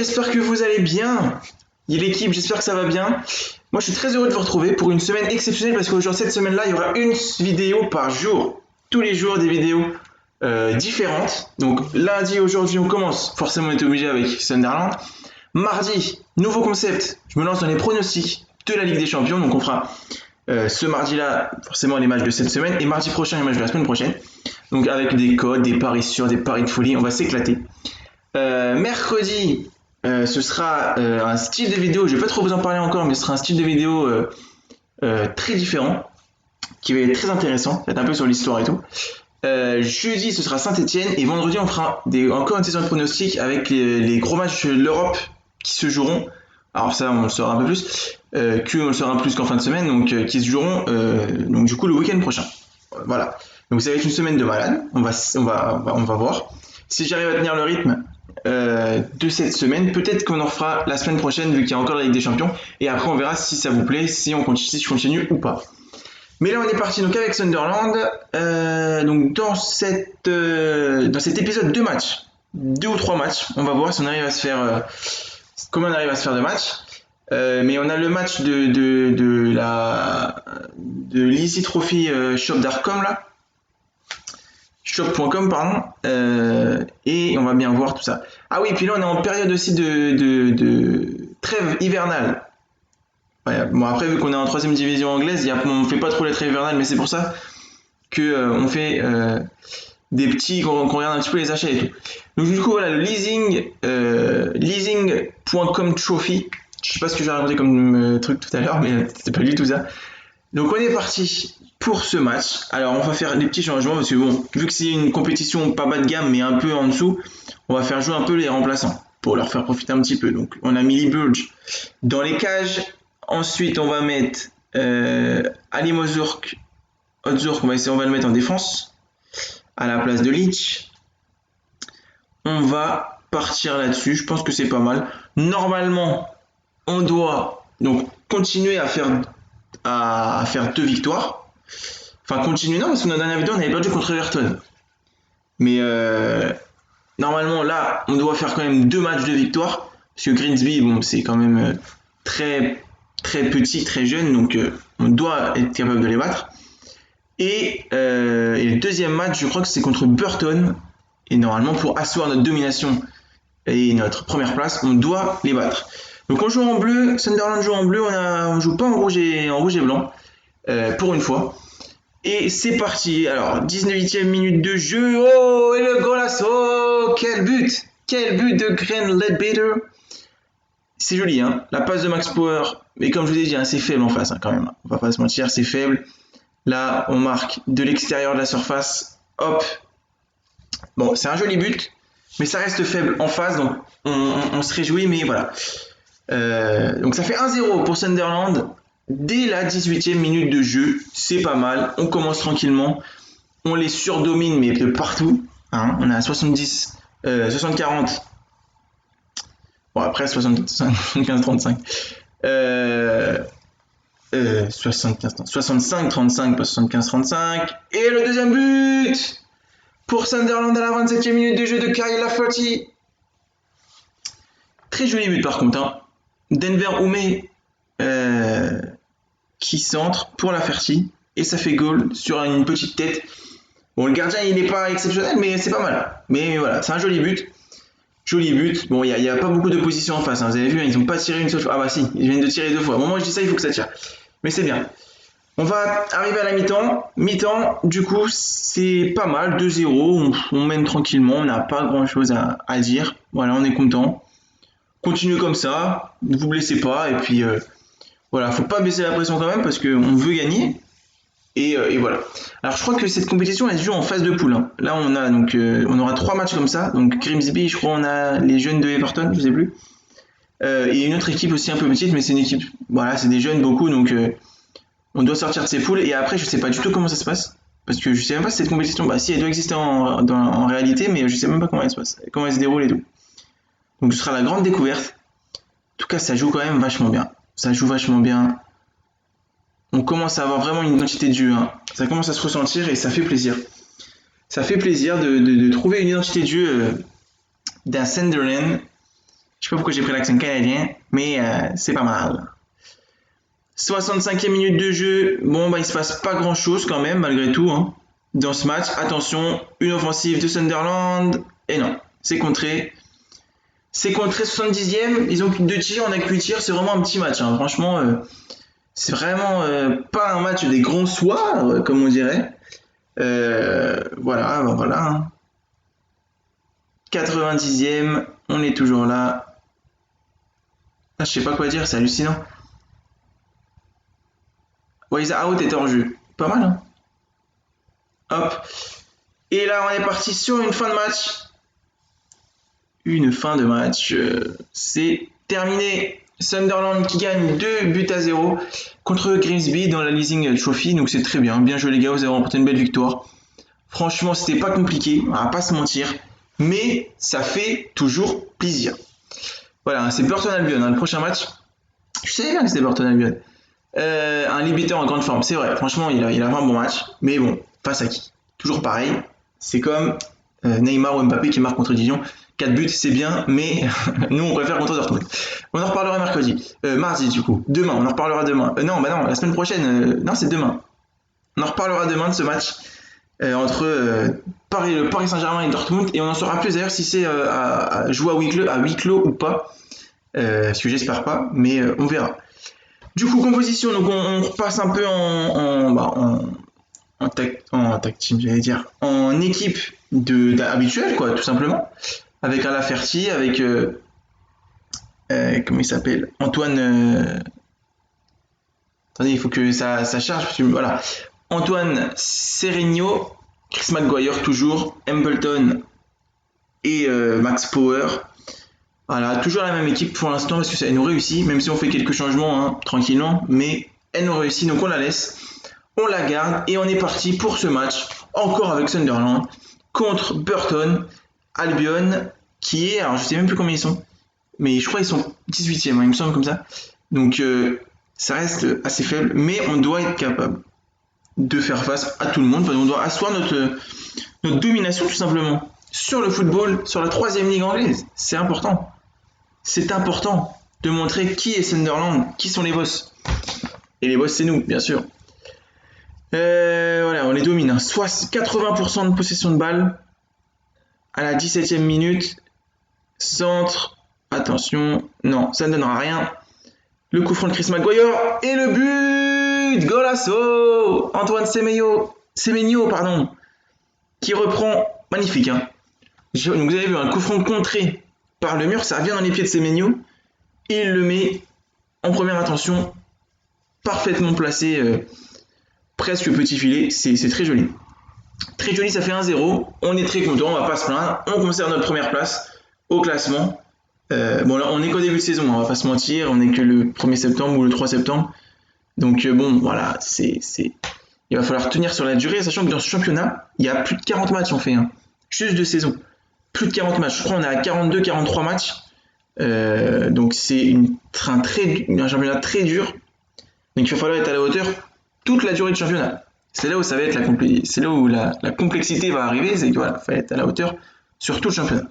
j'espère que vous allez bien. L'équipe, j'espère que ça va bien. Moi, je suis très heureux de vous retrouver pour une semaine exceptionnelle parce qu'aujourd'hui, cette semaine-là, il y aura une vidéo par jour. Tous les jours, des vidéos différentes. Donc, lundi, aujourd'hui, on commence. Forcément, on était obligé avec Sunderland. Mardi, nouveau concept. Je me lance dans les pronostics de la Ligue des Champions. Donc, on fera ce mardi-là, forcément, les matchs de cette semaine. Et mardi prochain, les matchs de la semaine prochaine. Donc, avec des codes, des paris sûrs, des paris de folie. On va s'éclater. Mercredi, ce sera un style de vidéo, je vais pas trop vous en parler encore, mais ce sera un style de vidéo très différent, qui va être très intéressant, ça va être un peu sur l'histoire et tout. Jeudi, ce sera Saint-Etienne, et vendredi, on fera encore une session de pronostics avec les gros matchs de l'Europe qui se joueront. Alors ça, on le saura un peu plus, on le saura plus qu'en fin de semaine, donc qui se joueront donc du coup le week-end prochain. Voilà. Donc ça va être une semaine de malade, on va voir. Si j'arrive à tenir le rythme de cette semaine, peut-être qu'on en fera la semaine prochaine vu qu'il y a encore la Ligue des Champions, et après on verra si ça vous plaît, si je continue ou pas. Mais là on est parti donc avec Sunderland, donc dans cet épisode 2 ou 3 matchs, on va voir si on arrive à se faire comment on arrive à se faire de matchs. Mais on a le match de l'Easy Trophy Shop.com là, shop.com pardon, et on va bien voir tout ça. Ah oui, puis là on est en période aussi de trêve hivernale. Ouais, bon après vu qu'on est en 3ème division anglaise, on fait pas trop les trêves hivernales, mais c'est pour ça que on fait des petits, qu'on regarde un petit peu les achats et tout. Donc du coup voilà, le leasing.com trophy. Je sais pas ce que j'ai raconté comme truc tout à l'heure, mais c'était pas du tout ça. Donc on est parti pour ce match. Alors on va faire des petits changements parce que bon, vu que c'est une compétition pas bas de gamme mais un peu en dessous, on va faire jouer un peu les remplaçants pour leur faire profiter un petit peu. Donc on a Millie Burge dans les cages. Ensuite on va mettre Ali Ozurk, on va le mettre en défense à la place de Leach. On va partir là-dessus. Je pense que c'est pas mal. Normalement, on doit donc continuer à faire 2 victoires. Enfin, continuer, non, parce que dans la dernière vidéo, on avait perdu contre Everton. Mais normalement, là, on doit faire quand même 2 matchs de victoire. Parce que Grimsby, bon, c'est quand même très, très petit, très jeune. Donc, on doit être capable de les battre. Et le deuxième match, je crois que c'est contre Burton. Et normalement, pour asseoir notre domination et notre première place, on doit les battre. Donc on joue en bleu, Sunderland joue en bleu, on joue pas en rouge et blanc, pour une fois. Et c'est parti, alors 19e minute de jeu, oh et le golasso, quel but de Gren Ledbetter. C'est joli, hein, la passe de Max Power, mais comme je vous ai dit, hein, c'est faible en face, hein, quand même, on va pas se mentir, c'est faible. Là, on marque de l'extérieur de la surface, hop. Bon, c'est un joli but, mais ça reste faible en face, donc on se réjouit, mais voilà. Donc ça fait 1-0 pour Sunderland dès la 18e minute de jeu, c'est pas mal, on commence tranquillement, on les surdomine mais de partout, hein. On est à 70, 60-40, bon après 75-35, 65-35 pas 75-35, et le deuxième but pour Sunderland à la 27e minute de jeu de Kyle Lafferty. Très joli but par contre, hein. Denver Oumé qui centre pour Lafferty et ça fait goal sur une petite tête. Bon, le gardien il n'est pas exceptionnel, mais c'est pas mal. Mais voilà, c'est un joli but. Joli but. Bon, il n'y a pas beaucoup de positions en face, hein. Vous avez vu, ils n'ont pas tiré une seule fois. Ah bah si, ils viennent de tirer 2 fois. Bon, moi je dis ça, il faut que ça tire. Mais c'est bien. On va arriver à la mi-temps. Mi-temps, du coup, c'est pas mal. 2-0, on mène tranquillement. On n'a pas grand-chose à dire. Voilà, on est content. Continuez comme ça. Ne vous blessez pas. Et puis, voilà, faut pas baisser la pression quand même parce qu'on veut gagner. Et voilà. Alors je crois que cette compétition elle se joue en phase de poule, hein. Là on a donc on aura 3 matchs comme ça. Donc Grimsby, je crois on a les jeunes de Everton, je sais plus. Et une autre équipe aussi un peu petite, mais c'est une équipe, voilà, c'est des jeunes beaucoup, donc on doit sortir de ces poules. Et après je sais pas du tout comment ça se passe, parce que je sais même pas si cette compétition, bah si elle doit exister en réalité, mais je sais même pas comment elle se passe, comment elle se déroule et tout. Donc ce sera la grande découverte. En tout cas ça joue quand même vachement bien. Ça joue vachement bien. On commence à avoir vraiment une identité de jeu, hein. Ça commence à se ressentir et ça fait plaisir. Ça fait plaisir de trouver une identité de jeu d'un Sunderland Je sais pas pourquoi j'ai pris l'accent canadien, mais c'est pas mal. 65e minute de jeu. Bon, bah, il se passe pas grand chose quand même, malgré tout, hein, dans ce match. Attention, une offensive de Sunderland. Et non, c'est contré. C'est contré 70e. Ils ont 2 tirs, on a que 8 tirs. C'est vraiment un petit match, hein. Franchement, c'est vraiment pas un match des grands soirs, comme on dirait. Voilà, bah, voilà, hein. 90e, on est toujours là. Ah, je sais pas quoi dire, c'est hallucinant. Wise Out est hors jeu. Pas mal, hein. Hop. Et là, on est parti sur une fin de match. Une fin de match. C'est terminé. Sunderland qui gagne 2-0 contre Grimsby dans la Leasing Trophy. Donc c'est très bien. Bien joué les gars, vous avez remporté une belle victoire. Franchement, c'était pas compliqué, on va pas se mentir. Mais ça fait toujours plaisir. Voilà, c'est Burton Albion, hein, le prochain match. Je savais bien que c'était Burton Albion. Un Libitor en grande forme, c'est vrai. Franchement, il a fait un bon match. Mais bon, face à qui? Toujours pareil. C'est comme Neymar ou Mbappé qui marquent contre Dijon. 4 buts, c'est bien, mais nous, on préfère contre Dortmund. On en reparlera mercredi. Mardi, du coup. Demain, on en reparlera demain. Non, la semaine prochaine. Non, c'est demain. On en reparlera demain de ce match entre le Paris Saint-Germain et Dortmund. Et on en saura plus d'ailleurs si c'est à jouer à huis clos ou pas. Ce que j'espère pas, mais on verra. Du coup, composition, donc on repasse un peu en tag team, j'allais dire, en équipe habituelle, quoi, tout simplement. Avec Alain Ferti, avec comment il s'appelle, Antoine. Attendez, il faut que ça charge. Parce que, voilà, Antoine Serigno, Chris Maguire toujours, Embleton et Max Power. Voilà, toujours la même équipe pour l'instant parce que ça nous réussit, même si on fait quelques changements, hein, tranquillement, mais elle nous réussit, donc on la laisse, on la garde et on est parti pour ce match, encore avec Sunderland, contre Burton Albion, qui est, alors je sais même plus combien ils sont, mais je crois qu'ils sont 18e, hein, il me semble comme ça, donc ça reste assez faible, mais on doit être capable de faire face à tout le monde, on doit asseoir notre domination tout simplement sur le football, sur la 3e ligue anglaise, c'est important. C'est important de montrer qui est Sunderland, qui sont les boss. Et les boss, c'est nous, bien sûr. Voilà, on les domine. Hein. Soit 80% de possession de balle à la 17e minute. Centre. Attention. Non, ça ne donnera rien. Le coup franc de Chris Maguire. Et le but, golasso, Antoine Semenyo, pardon, qui reprend. Magnifique. Hein. Donc vous avez vu un coup franc contré par le mur, ça revient dans les pieds de Semenyo et il le met en première intention, parfaitement placé, presque petit filet, c'est très joli. Très joli, ça fait 1-0, on est très content, on va pas se plaindre, on conserve notre première place au classement. Bon là on est qu'au début de saison, on va pas se mentir, on est que le 1er septembre ou le 3 septembre, donc bon voilà, il va falloir tenir sur la durée, sachant que dans ce championnat, il y a plus de 40 matchs on fait, hein, juste de saison. Plus de 40 matchs, je crois qu'on est à 42-43 matchs. Donc c'est un championnat très dur. Donc il va falloir être à la hauteur toute la durée du championnat. C'est là où ça va être c'est là où la complexité va arriver, c'est qu'il va être à la hauteur sur tout le championnat.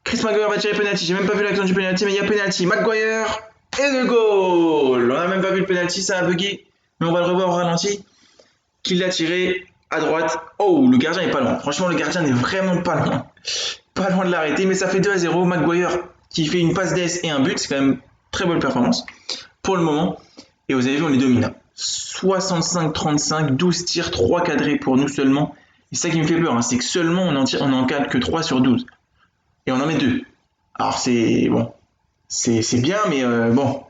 Chris Maguire va tirer penalty, j'ai même pas vu l'action du penalty, mais il y a penalty. Maguire et le goal. On a même pas vu le penalty, ça a bugué, mais on va le revoir au ralenti. Qui l'a tiré à droite. Oh, le gardien est pas loin. Franchement, le gardien n'est vraiment pas loin. Pas loin de l'arrêter, mais ça fait 2-0. Maguire qui fait une passe d'ess et un but, c'est quand même très bonne performance pour le moment. Et vous avez vu, on les domine. 65-35, 12 tirs, 3 cadrés pour nous seulement. Et c'est ça qui me fait peur, hein, c'est que seulement on en cadre que 3 sur 12. Et on en met 2. Alors c'est bon, c'est bien, mais bon.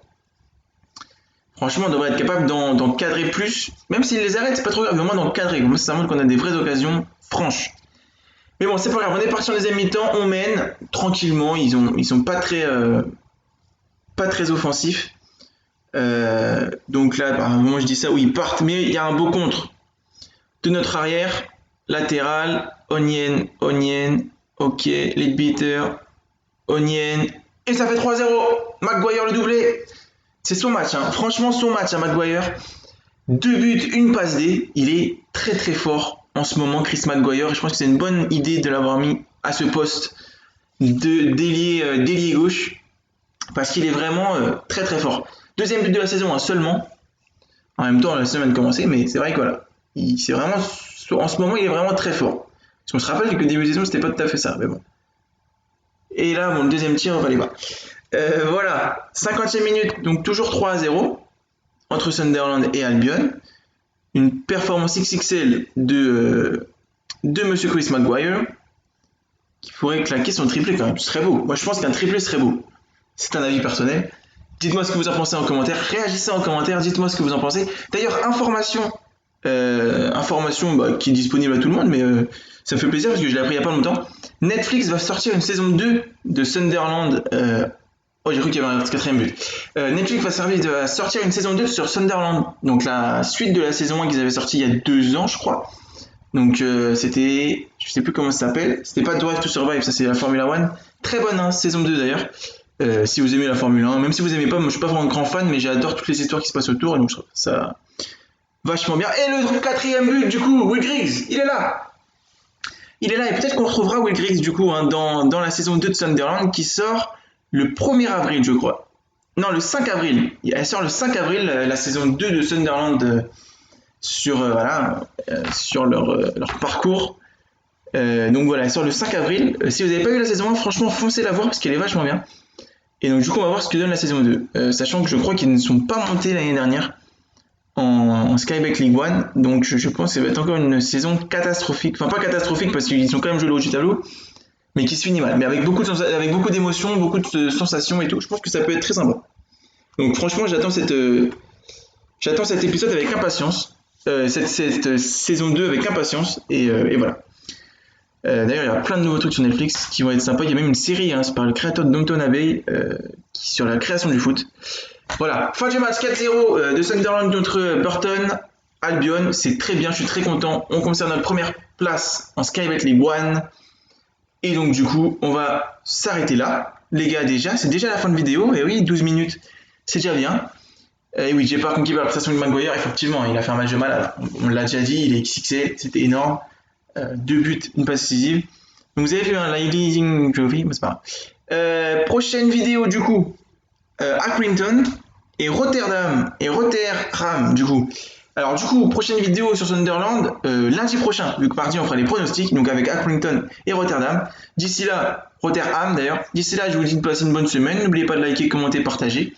Franchement, on devrait être capable d'en cadrer plus. Même s'ils les arrêtent, c'est pas trop grave, mais au moins d'en cadrer. Comme ça montre qu'on a des vraies occasions franches. Mais bon, c'est pas grave, on est parti en deuxième mi-temps, on mène tranquillement, ils sont pas très offensifs. Donc là, par moment je dis ça, où ils partent, mais il y a un beau contre de notre arrière, latéral, Onion, ok, lead beater, Onion, et ça fait 3-0, Maguire le doublé. C'est son match, hein. Franchement son match à Maguire. 2 buts, une passe D, il est très très fort en ce moment, Chris Maguire, et je pense que c'est une bonne idée de l'avoir mis à ce poste de d'ailier gauche. parce qu'il est vraiment très très fort. Deuxième but de la saison, hein, seulement. En même temps, la semaine a commencé, mais c'est vrai que voilà, c'est vraiment, en ce moment, il est vraiment très fort. Parce qu'on se rappelle que début de saison, c'était pas tout à fait ça, mais bon. Et là, bon, le deuxième tir, on va aller voir. Voilà, 50e minute, donc toujours 3-0 entre Sunderland et Albion. Une performance XXL de Monsieur Chris Maguire, qui pourrait claquer son triplé quand même. Ce serait beau. Moi, je pense qu'un triplé serait beau. C'est un avis personnel. Dites-moi ce que vous en pensez en commentaire. Réagissez en commentaire. Dites-moi ce que vous en pensez. D'ailleurs, information qui est disponible à tout le monde, mais ça me fait plaisir parce que je l'ai appris il n'y a pas longtemps. Netflix va sortir une saison 2 de Sunderland. Oh, j'ai cru qu'il y avait un quatrième but. Netflix va sortir une saison 2 sur Sunderland. Donc la suite de la saison 1 qu'ils avaient sorti il y a 2 ans, je crois. Donc c'était, je sais plus comment ça s'appelle, c'était pas Drive to Survive, ça c'est la Formula 1. Très bonne hein, saison 2 d'ailleurs. Si vous aimez la Formule 1, même si vous aimez pas, moi je suis pas vraiment un grand fan, mais j'adore toutes les histoires qui se passent autour, et donc je trouve ça vachement bien. Et le quatrième but du coup, Will Griggs, il est là. Il est là et peut-être qu'on retrouvera Will Griggs du coup hein, dans la saison 2 de Sunderland qui sort le 1er avril je crois. Non, le 5 avril. Elle sort le 5 avril, la saison 2 de Sunderland sur leur parcours. Donc voilà, elle sort le 5 avril. Si vous n'avez pas vu la saison 1, franchement, foncez la voir parce qu'elle est vachement bien. Et donc du coup, on va voir ce que donne la saison 2. Sachant que je crois qu'ils ne sont pas montés l'année dernière en Skybet League One. Donc je pense que ça va être encore une saison catastrophique. Enfin, pas catastrophique parce qu'ils sont quand même joués le haut du tableau, mais qui se finit mal. Mais avec beaucoup d'émotions, beaucoup de sensations et tout. Je pense que ça peut être très sympa. Donc franchement, j'attends cet épisode avec impatience. Cette saison 2 avec impatience. Et voilà. D'ailleurs, il y a plein de nouveaux trucs sur Netflix qui vont être sympas. Il y a même une série, hein, c'est par le créateur de Downton Abbey, sur la création du foot. Voilà, fin du match 4-0 de Sunderland contre Burton Albion. C'est très bien, je suis très content. On conserve notre première place en Skybet League One. Et donc, du coup, on va s'arrêter là. Les gars, c'est déjà la fin de vidéo. Et oui, 12 minutes, c'est déjà bien. Et oui, j'ai pas conquis par la prestation de Maguire. Effectivement, il a fait un match de malade. On l'a déjà dit, il est XXL, c'était énorme. 2 buts, une passe décisive. Donc vous avez vu un Leading Trophy, mais c'est pas grave. Prochaine vidéo du coup, Accrington et Rotterdam du coup. Alors du coup, prochaine vidéo sur Sunderland lundi prochain, vu que mardi on fera les pronostics, donc avec Accrington et Rotterdam. D'ici là, Rotterdam d'ailleurs. D'ici là, je vous dis de passer une bonne semaine. N'oubliez pas de liker, commenter, partager.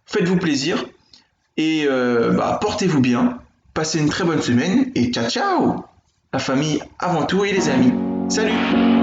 Faites-vous plaisir et portez-vous bien. Passez une très bonne semaine et ciao ciao. La famille avant tout et les amis. Salut!